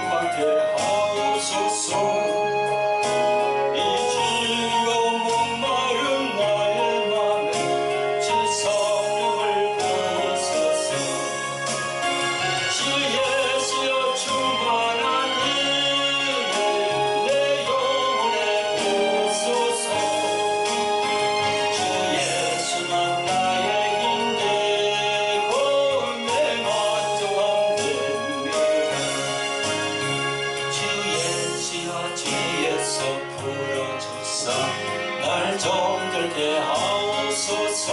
함께 하옵소서. 이 지고 목마른 나의 맘에 주 성령을 부으소서. 주 예수여 충만한 은혜 내 영혼에 부으소서. 주 예수만 나의 힘 되고 내 만족함 됩니다. 주 예수여 주에서 풀어주사 날 정들게 하옵소서.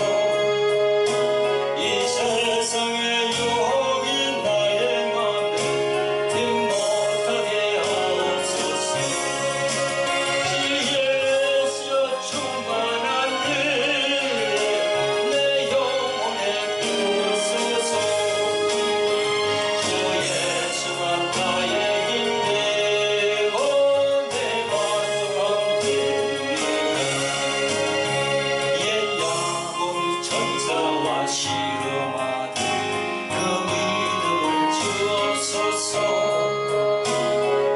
이 세상의 유혹이 나의 맘에 등 못하게 하옵소서. 주 예수여 충만한 은혜 내 영혼에 부으소서. 주 예수만 나의 힘 되고 내 만족함 됩니다. 옛 야곱 천사와 실험하듯 그 믿음을 주옵소서.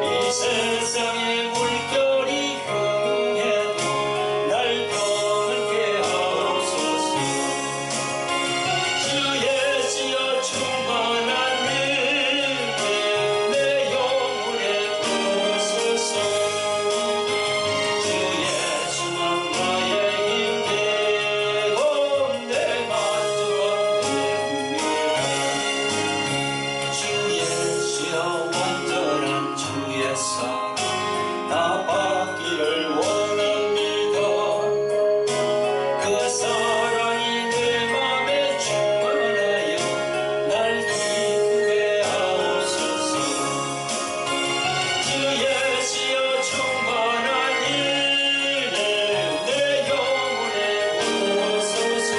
이 세상의 물결이 흉해도 날 떠나게 하옵소서. 주 예수여 충만한 은혜 내 영혼에 부으소서. 주 예수만 나의 힘 되고 내 만족함 됩니다. 주 예수여 온전한 주의 사랑 나 받기를 원합니다. 그 사랑이 내 맘에 충만하여 날 기쁘게 하옵소서. 주 예수여 충만한 은혜 내 영혼에 부으소서.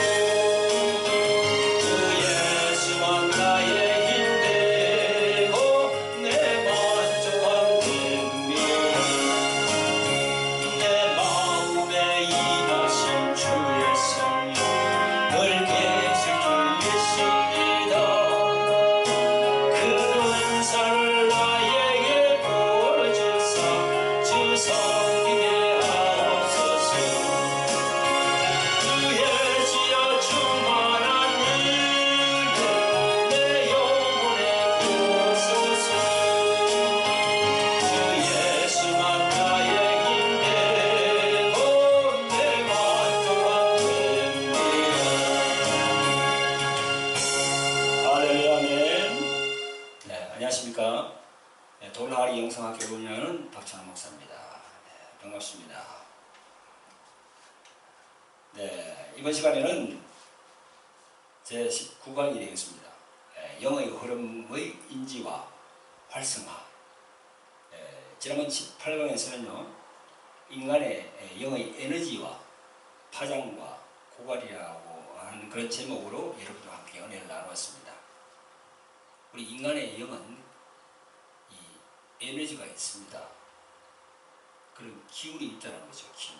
주 예수만 나의 힘 되고 내 만족함 됩니다. 내 마음에 임하신 주의 성령 늘 계실 줄 믿습니다. 그 은사를 나에게 부어주사 주 섬기게 하옵소서. 주 예수여 충만한 은혜 내 영혼에 부으소서. 주 예수만 나의 힘 되고 내 만족함 됩니다. 할렐루야 아멘. 네, 안녕하십니까. 네, 돌나리 영성학교 운영하는 박찬호 목사입니다. 네, 반갑습니다. 네, 이번 시간에는 제 19강이 되겠습니다. 네, 영의 흐름의 인지와 활성화. 지난번 18강에서는요, 인간의 영의 에너지와 파장과 고갈이라고 하는 그런 제목으로 여러분과 함께 은혜를 나누었습니다. 우리 인간의 영은 이 에너지가 있습니다. 그런 기운이 있다는 거죠, 기운.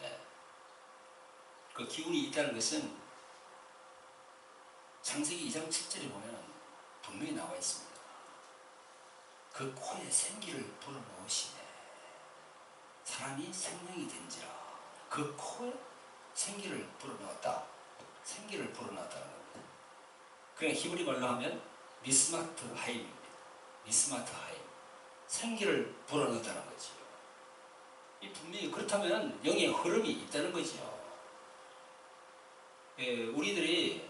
네. 그 기운이 있다는 것은 창세기 2장 7절에 보면 분명히 나와 있습니다. 그 코에 생기를 불어넣으시네. 사람이 생명이 된지라. 그 코에 생기를 불어넣었다. 생기를 불어넣었다는 겁니다. 그냥 히브리 말로 하면 미스마트 하임입니다. 미스마트 하임. 생기를 불어넣었다는 거지요. 이 분명히 그렇다면 영의 흐름이 있다는 거지요. 우리들이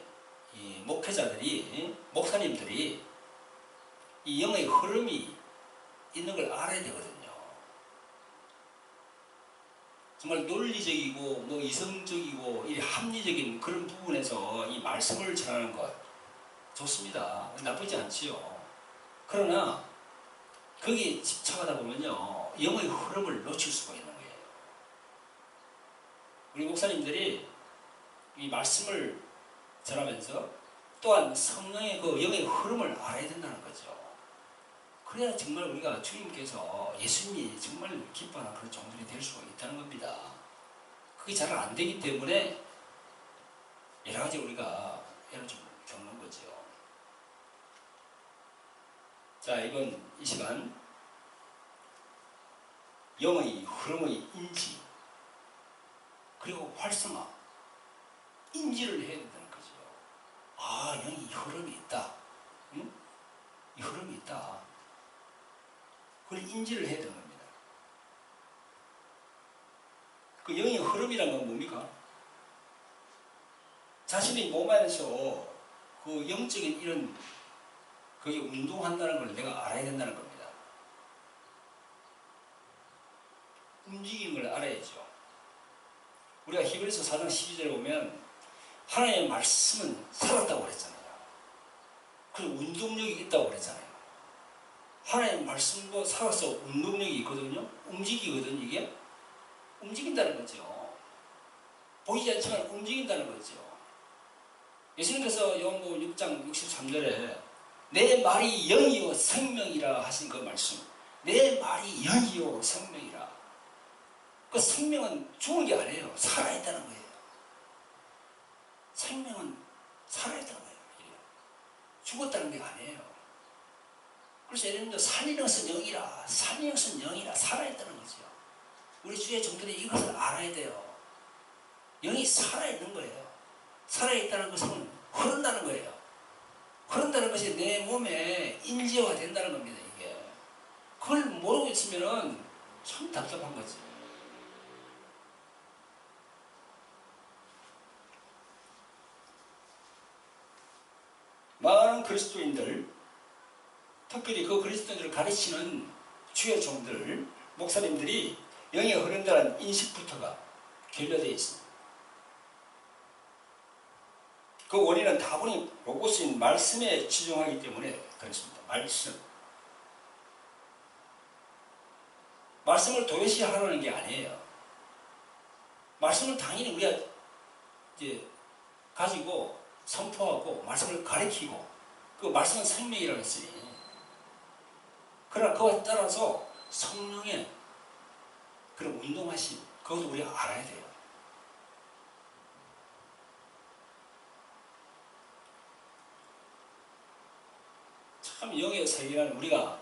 이 목회자들이 목사님들이 이 영의 흐름이 있는 걸 알아야 되거든요. 정말 논리적이고 뭐 이성적이고 이 합리적인 그런 부분에서 이 말씀을 전하는 것 좋습니다. 나쁘지 않지요. 그러나 거기에 집착하다 보면요, 영의 흐름을 놓칠 수가 있는 거예요. 우리 목사님들이 이 말씀을 전하면서 또한 성령의 그 영의 흐름을 알아야 된다는 거죠. 그래야 정말 우리가 주님께서 예수님이 정말 기뻐하는 그런 종들이 될 수가 있다는 겁니다. 그게 잘 안 되기 때문에 여러 가지 우리가 애를 좀 겪는 거죠. 자, 이번 이 시간 영의 흐름의 인지 그리고 활성화, 인지를 해야 된다는 거죠. 아, 영이 흐름이 있다. 응? 이 흐름이 있다. 그걸 인지를 해야 되는 겁니다. 그 영의 흐름이란 건 뭡니까? 자신의 몸 안에서 그 영적인 이런 그게 운동한다는 걸 내가 알아야 된다는 겁니다. 움직이는 걸 알아야죠. 우리가 히브리서 4장 12절에 보면 하나님의 말씀은 살았다고 그랬잖아요. 그리고 운동력이 있다고 그랬잖아요. 하나님의 말씀도 살아서 운동력이 있거든요. 움직이거든요. 이게 움직인다는 거죠. 보이지 않지만 움직인다는 거죠. 예수님께서 요한복음 6장 63절에 내 말이 영이요 생명이라 하신 그 말씀, 내 말이 영이요 생명이라. 그 생명은 죽은 게 아니에요. 살아있다는 거예요. 생명은 살아있다는 거예요. 죽었다는 게 아니에요. 그래서 예를 들면 살리는것은 영이라, 살리는것은 영이라, 살아있다는 거죠. 우리 주의 종들이 이것을 알아야 돼요. 영이 살아있는 거예요. 살아있다는 것은 흐른다는 거예요. 흐른다는 것이 내 몸에 인지가 된다는 겁니다. 이게 그걸 모르고 있으면 참 답답한 거지. 많은 그리스도인들, 특별히 그 그리스도인들을 가르치는 주의 종들, 목사님들이 영이 흐른다는 인식부터가 결여되어 있습니다. 그 원인은 다분히 로고스인 말씀에 치중하기 때문에 그렇습니다. 말씀을 도외시하라는 게 아니에요. 말씀을 당연히 우리가 이제 가지고 선포하고 말씀을 가르치고 그 말씀은 생명이라고 했으니 그러나 그와 따라서 성령의 그런 운동하심 그것도 우리가 알아야 돼요. 참 영의 세계는 우리가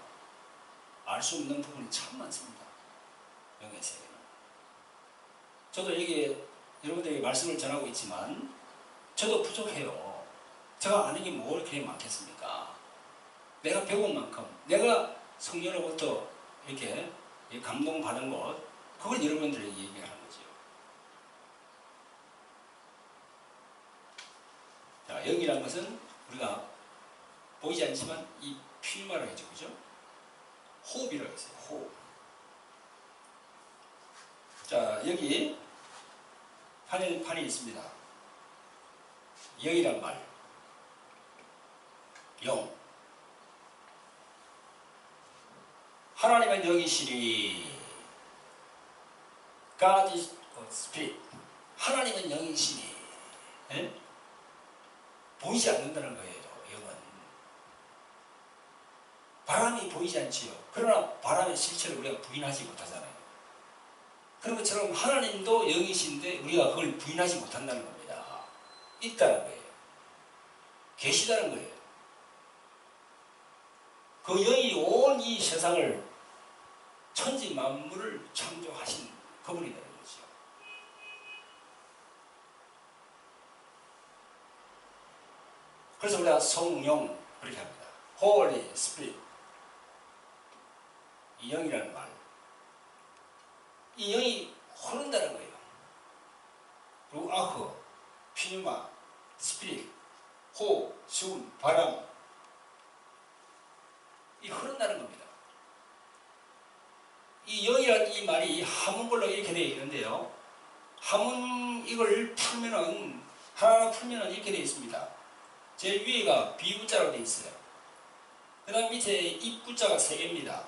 알 수 없는 부분이 참 많습니다. 영의 세계는. 저도 여기 여러분들에게 말씀을 전하고 있지만 저도 부족해요. 제가 아는 게 뭐 이렇게 많겠습니까? 내가 배운 만큼 내가 성령으로부터 이렇게 감동받은 것 그걸 여러분들에게 얘기하는 거죠. 자, 영이라는 것은 우리가 보이지 않지만 이 필마라고 했죠. 그죠? 호흡이라고 했어요. 호흡. 자, 여기 판이 있습니다. 영이란 말. 영. 하나님은 영이시니 God is Spirit. 하나님은 영이시니 예? 보이지 않는다는 거예요. 영은 바람이 보이지 않지요. 그러나 바람의 실체를 우리가 부인하지 못하잖아요. 그런 것처럼 하나님도 영이신데 우리가 그걸 부인하지 못한다는 겁니다. 있다는 거예요. 계시다는 거예요. 그 영이 온 이 세상을 천지 만물을 창조하신 그분이라는 거죠. 그래서 우리가 성령 그렇게 합니다. Holy Spirit. 이 영이라는 말. 이 영이 흐른다는 거예요. 루아흐, 피누마, 스피릿, 호, 숨, 바람. 이 흐른다는 겁니다. 이 영이라는 이 말이 한문글로 이렇게 되어 있는데요. 한문 이걸 풀면은 하나하나 풀면은 이렇게 되어 있습니다. 제일 위에가 비구자로 되어 있어요. 그 다음 밑에 입구자가 3개입니다.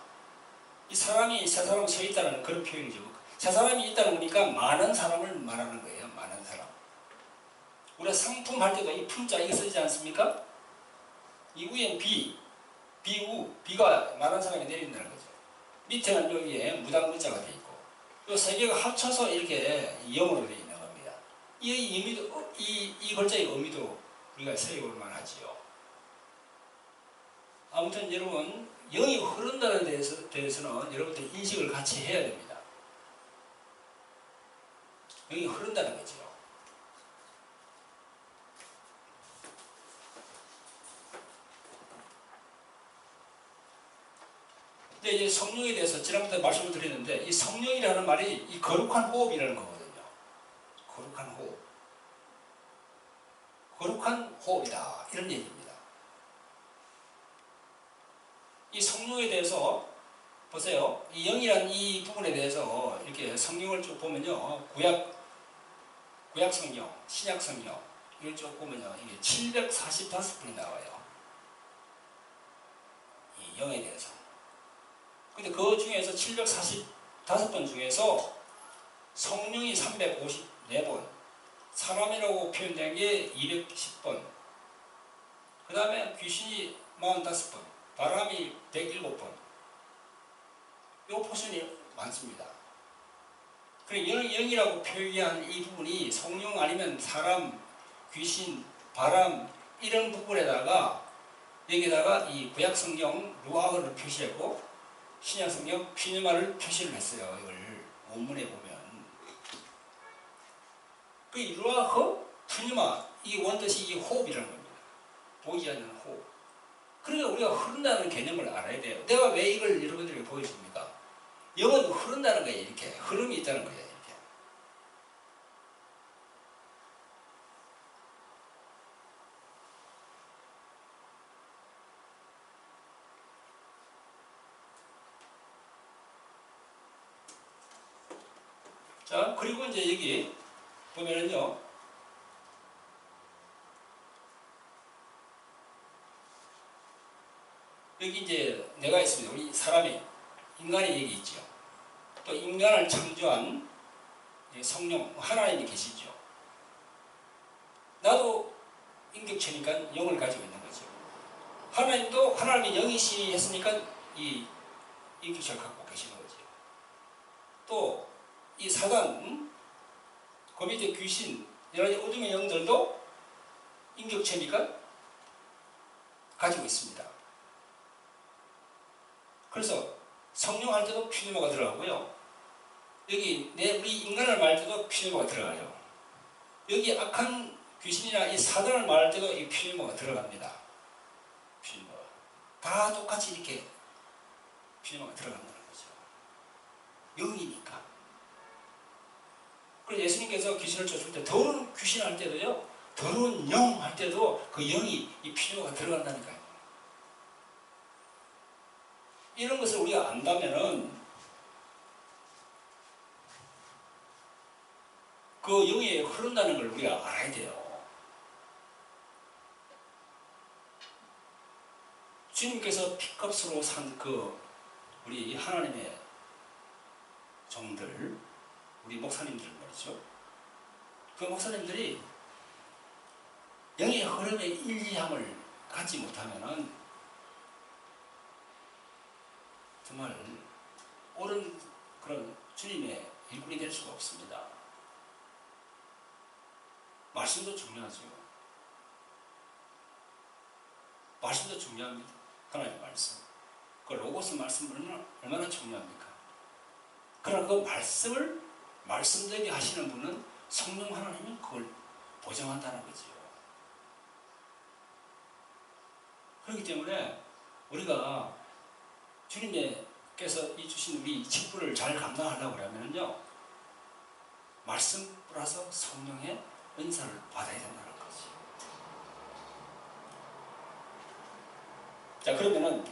이 사람이 세 사람 서 있다는 그런 표현이죠. 세 사람이 있다는 거니까 많은 사람을 말하는 거예요. 많은 사람. 우리가 상품 할 때도 이 품자 이거 쓰지 않습니까? 이 위엔 비우, 비가 많은 사람이 내린다는 거죠. 밑에는 여기에 무당문자가 되어 있고 이 3개가 합쳐서 이렇게 영어로 되어 있는 겁니다. 이 의미도 이 글자의 의미도 우리가 새겨볼 만하지요. 아무튼 여러분 영이 흐른다는 대해서는 여러분들 인식을 같이 해야 됩니다. 영이 흐른다는 거죠. 근데 이제 성령에 대해서 지난번에 말씀을 드렸는데, 이 성령이라는 말이 이 거룩한 호흡이라는 거거든요. 거룩한 호흡. 거룩한 호흡이다. 이런 얘기입니다. 이 성령에 대해서 보세요. 이 영이란 이 부분에 대해서 이렇게 성경을 쭉 보면요. 구약 성경, 신약 성경 이걸 쭉 보면요. 이게 745분이 나와요. 이 영에 대해서. 근데 그 중에서 745번 중에서 성령이 354번, 사람이라고 표현된 게 210번, 그 다음에 귀신이 45번, 바람이 107번, 이 포션이 많습니다. 그리고 영이라고 표기한 이 부분이 성령 아니면 사람, 귀신, 바람 이런 부분에다가 여기다가 이 구약 성경 루아흐를 표시했고 신약 성경 피뉴마를 표시를 했어요. 이걸 원문에 보면 그 루아흐, 피뉴마 이 원뜻이 이 호흡이라는 겁니다. 보이지 않는 호흡. 그러니까 우리가 흐른다는 개념을 알아야 돼요. 내가 왜 이걸 여러분들에게 보여줍니까? 영은 흐른다는 거예요. 이렇게 흐름이 있다는 거예요. 이렇게. 자, 그리고 이제 여기 보면은요. 여기 이제 내가 있습니다. 우리 사람이 인간의 얘기 있죠. 또 인간을 창조한 성령 하나님이 계시죠. 나도 인격체니까 영을 가지고 있는 거죠. 하나님도 하나님이 영이시 했으니까 이 인격체를 갖고 계시는 거죠. 또 이 사단, 그 밑에 귀신, 여러 가지 어둠의 영들도 인격체니까 가지고 있습니다. 그래서 성령 할 때도 피뉴마가 들어가고요. 여기 우리 인간을 말할 때도 피뉴마가 들어가요. 여기 악한 귀신이나 이 사단을 말할 때도 이 피뉴마가 들어갑니다. 피뉴마가 다 똑같이 이렇게 피뉴마가 들어간다는 거죠. 영이니까. 그래서 예수님께서 귀신을 쫓을 때 더러운 귀신 할 때도요, 더러운 영 할 때도 그 영이 이 피뉴마가 들어간다니까요. 이런 것을 우리가 안다면은 그 영이 흐른다는 걸 우리가 알아야 돼요. 주님께서 피값으로 산 우리 하나님의 종들, 우리 목사님들 말이죠. 그 목사님들이 영의 흐름의 일리함을 갖지 못하면은 정말 옳은 그런 주님의 일꾼이 될 수가 없습니다. 말씀도 중요하죠. 말씀도 중요합니다. 하나님의 말씀. 그 로고스 말씀은 얼마나 중요합니까? 그러나 그 말씀을 말씀되게 하시는 분은 성령 하나님이 그걸 보장한다는 거죠. 그렇기 때문에 우리가 주님께서 이 주신 우리 직분을 잘 감당하려고 하면요, 말씀 플러스 성령의 은사를 받아야 된다는 거지. 자, 그러면은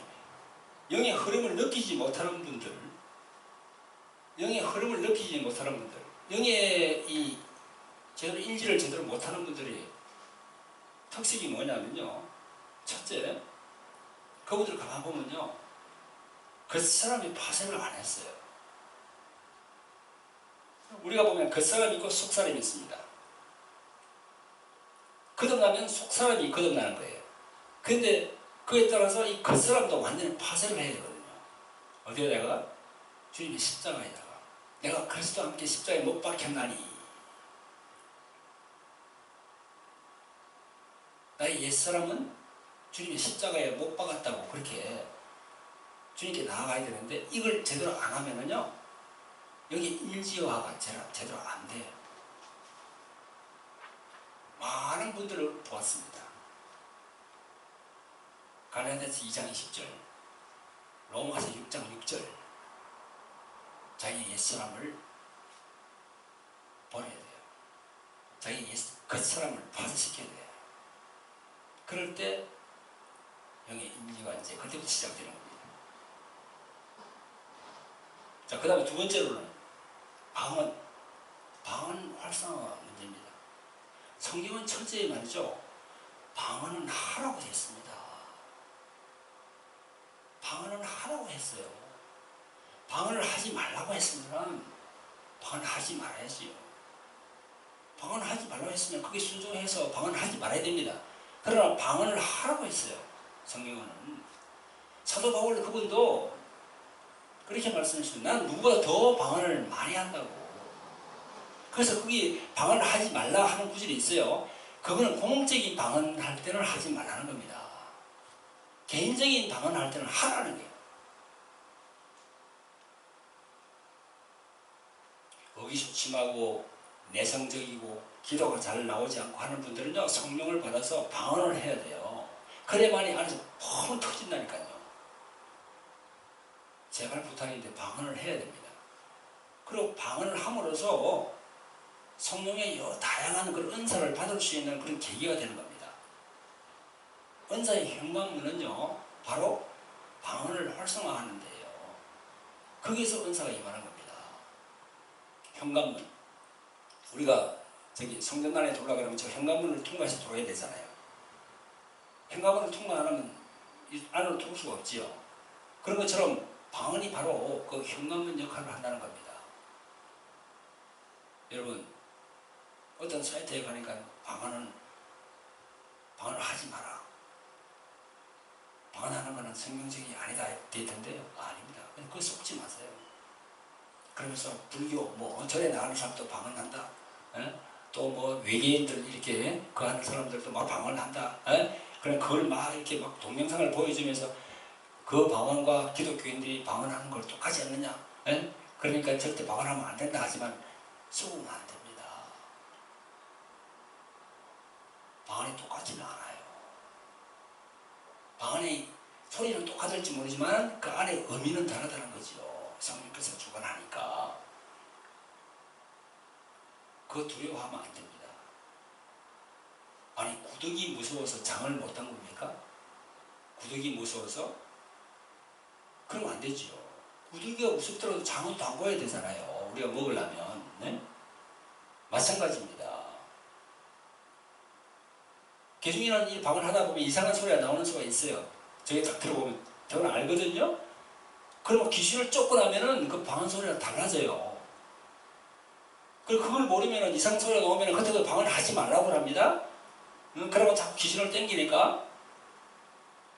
영의 흐름을 느끼지 못하는 분들, 영의 흐름을 느끼지 못하는 분들, 영의 이 제대로 인지를 제대로 못하는 분들이 특색이 뭐냐면요, 첫째, 그분들 가만 보면요, 그 사람이 파생을 안 했어요. 우리가 보면 그 사람이 있고 속 사람이 있습니다. 거듭나면 속 사람이 거듭나는 거예요. 근데 그에 따라서 이 겉사람도 완전히 파쇄를 해야 되거든요. 어디에다가? 주님의 십자가에다가. 내가 그리스도와 함께 십자가에 못 박혔나니 나의 옛사람은 주님의 십자가에 못 박았다고 그렇게 주님께 나아가야 되는데 이걸 제대로 안 하면은요 여기 인지화가 제대로 안 돼요. 많은 분들을 보았습니다. 갈라디아서 2장 20절, 로마서 6장 6절, 자기 옛사람을 버려야 돼요. 자기 겉사람을 파쇄시켜야 돼요. 그럴 때 영의 인지가 이제 그때부터 시작되는 겁니다. 자, 그 다음에 두 번째로는 방언 활성화 문제입니다. 성경은 철저히 말이죠. 방언은 하라고 했습니다. 방언은 하라고 했어요. 방언을 하지 말라고 했으면 방언을 하지 말아야지요. 방언을 하지 말라고 했으면 그게 순종해서 방언을 하지 말아야 됩니다. 그러나 방언을 하라고 했어요. 성경은. 사도 바울 그분도 그렇게 말씀하셨습니다. 난 누구보다 더 방언을 많이 한다고. 그래서 거기 방언을 하지 말라 하는 구절이 있어요. 그거는 공적인 방언할 때는 하지 말라는 겁니다. 개인적인 방언할 때는 하라는 거예요. 의기소침하고 내성적이고 기도가 잘 나오지 않고 하는 분들은요 성령을 받아서 방언을 해야 돼요. 그래야만이 안에서 펑 터진다니까요. 제발 부탁인데 방언을 해야 됩니다. 그리고 방언을 함으로써 성령의 여러 다양한 그런 은사를 받을 수 있는 그런 계기가 되는 겁니다. 은사의 현관문은요 바로 방언을 활성화하는 데예요. 거기서 은사가 임하는 겁니다. 현관문. 우리가 저기 성전단에 들어오려 그러면 저 현관문을 통과해서 들어야 되잖아요. 현관문을 통과 안 하면 이 안으로 들어올 수가 없지요. 그런 것처럼 방언이 바로 그 현관문 역할을 한다는 겁니다. 여러분 어떤 사이트에 가니까 방언을 하지 마라. 방언하는 것은 성경적이 아니다 돼 있던데요. 아닙니다. 그거 속지 마세요. 그러면서 불교 뭐 절에 나가는 사람도 방언한다. 또 뭐 외계인들 이렇게 그 하는 사람들도 막 방언한다. 그럼 그걸 막 이렇게 막 동영상을 보여주면서 그 방언과 기독교인들이 방언하는 걸 똑같이 했느냐? 그러니까 절대 방언하면 안 된다 하지만 속으면 안 됩니다. 방언이 똑같지는 않아요. 방언의 소리는 똑같을지 모르지만 그 안에 의미는 다르다는 거죠. 성령께서 주관하니까. 그거 두려워하면 안 됩니다. 아니 구더기 무서워서 장을 못 담굽니까? 구더기 무서워서? 그러면 안 되지요. 구더기가 무섭더라도 장은 담궈야 되잖아요. 우리가 먹으려면. 네? 마찬가지입니다. 개중이라는 이 방을 하다 보면 이상한 소리가 나오는 수가 있어요. 저기 딱 들어보면 저는 알거든요. 그러면 귀신을 쫓고 나면은 그 방언 소리가 달라져요. 그걸 모르면 이상한 소리가 나오면 그때도 방언을 하지 말라고 합니다. 그러고 자꾸 귀신을 땡기니까.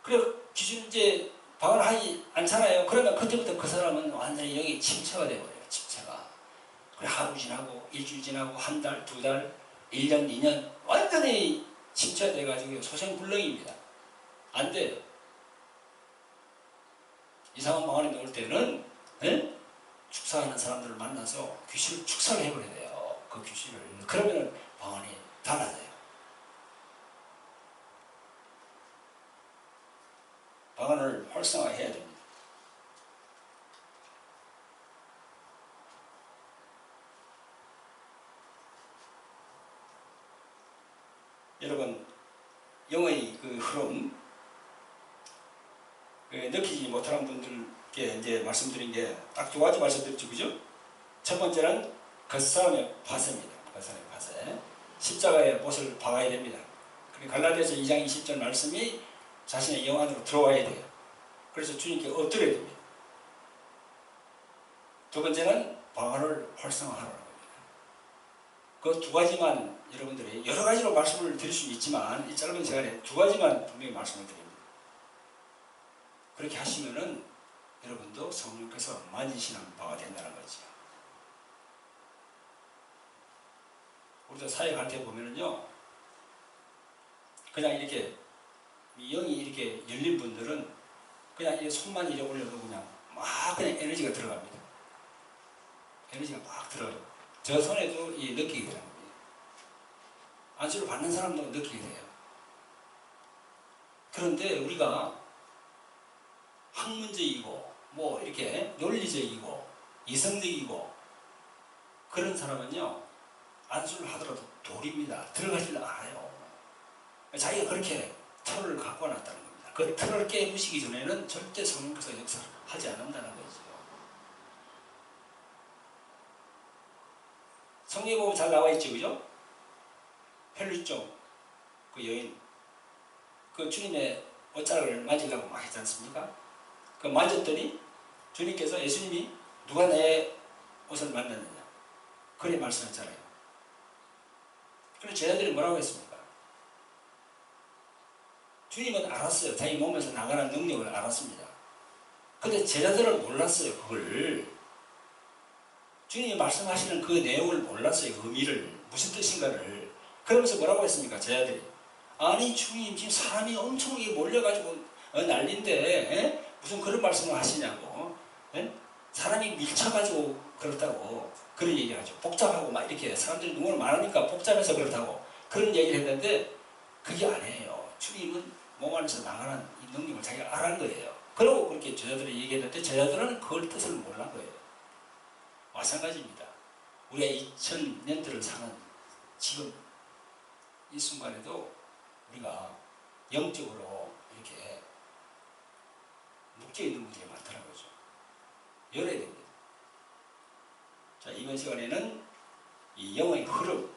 그래 귀신 이제 방언을 하지 않잖아요. 그러면 그때부터 그 사람은 완전히 여기 침체가 되어버려요. 침체가. 그래 하루 지나고 일주일 지나고 한 달, 두 달, 1년, 2년 완전히 침체가 돼가지고 소생불능입니다. 안 돼요. 이상한 방언이 나올 때는 축사하는 사람들을 만나서 귀신을 축사를 해버려야 돼요. 그 귀신을. 그러면 방언이 달라져요. 방언을 활성화해야 됩니다. 여러분 영의 그 흐름 느끼지 못하는 분들께 이제 말씀드린 게 딱 두 가지 말씀드렸죠, 그죠? 첫 번째는 겉사람의 파쇄입니다. 겉사람의 파쇄. 십자가의 못을 박아야 됩니다. 그리고 갈라디아서 2장 20절 말씀이 자신의 영 안으로 들어와야 돼요. 그래서 주님께 엎드려야 됩니다. 두 번째는 방언을 활성화하라는 겁니다. 그 두 가지만 여러분들이 여러 가지로 말씀을 드릴 수 있지만 이 짧은 시간에 두 가지만 분명히 말씀을 드립니다. 그렇게 하시면은 여러분도 성령께서 만지시는 바가 된다는 거죠. 우리도 사역할 때 보면은요, 그냥 이렇게 영이 이렇게 열린 분들은 그냥 이 손만 이래 올려도 그냥 막 그냥 에너지가 들어갑니다. 에너지가 막 들어가요. 저 손에도 이 느끼게 되는 겁니다. 안수를 받는 사람도 느끼게 돼요. 그런데 우리가 학문적이고 뭐 이렇게 논리적이고 이성적이고 그런 사람은요 안수를 하더라도 돌입니다. 들어가지를 않아요. 자기가 그렇게 틀을 갖고 놨다는 겁니다. 그 틀을 깨부시기 전에는 절대 성령께서 역사를 하지 않는다는 거죠. 성경에 보면 잘 나와 있죠, 그죠? 헬루족 그 여인 그 주님의 옷자락을 만지려고 막 했지 않습니까? 그 만졌더니 주님께서 예수님이 누가 내 옷을 만졌느냐 그래 말씀했잖아요. 그래서 제자들이 뭐라고 했습니까? 주님은 알았어요. 자기 몸에서 나가는 능력을 알았습니다. 근데 제자들은 몰랐어요. 그걸 주님이 말씀하시는 그 내용을 몰랐어요. 의미를 무슨 뜻인가를. 그러면서 뭐라고 했습니까? 제자들이 아니 주님 지금 사람이 엄청 몰려가지고 난린데 에? 무슨 그런 말씀을 하시냐고 에? 사람이 밀쳐가지고 그렇다고 그런 얘기하죠. 복잡하고 막 이렇게 사람들이 너무 많으니까 복잡해서 그렇다고 그런 얘기를 했는데 그게 아니에요. 주님은 몸 안에서 나가는 이 능력을 자기가 알은 거예요. 그러고 그렇게 제자들이 얘기했는데 제자들은 그걸 뜻을 몰란 거예요. 마찬가지입니다. 우리가 2000년대를 사는 지금 이 순간에도 우리가 영적으로 이렇게 묶여있는 분들이 많다는 거죠. 열어야 됩니다. 자, 이번 시간에는 이 영의 흐름,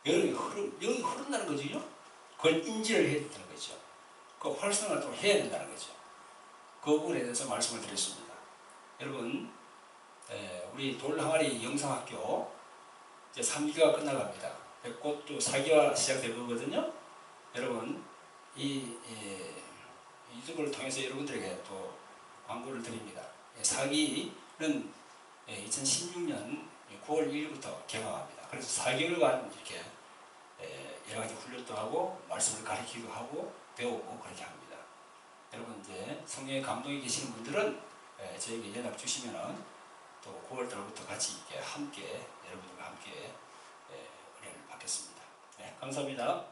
영의 흐른다는 거죠. 그걸 인지를 해야 된다는 거죠. 그 활성화를 또 해야 된다는 거죠. 그 부분에 대해서 말씀을 드렸습니다. 여러분, 우리 돌항아리 영상학교 이제 3기가 끝나갑니다. 곧 또 4기가 시작될 거거든요. 여러분, 이 유튜브를 통해서 여러분들에게 또 광고를 드립니다. 4기는 2016년 9월 1일부터 개강합니다. 그래서 4개월간 이렇게 여러 가지 훈련도 하고 말씀을 가르치기도 하고 배우고 그렇게 합니다. 여러분 이제 성령의 감동이 계시는 분들은 저에게 연락 주시면은 또 9월 달부터 같이 이렇게 함께 여러분들과 함께 은혜를 받겠습니다. 네, 감사합니다.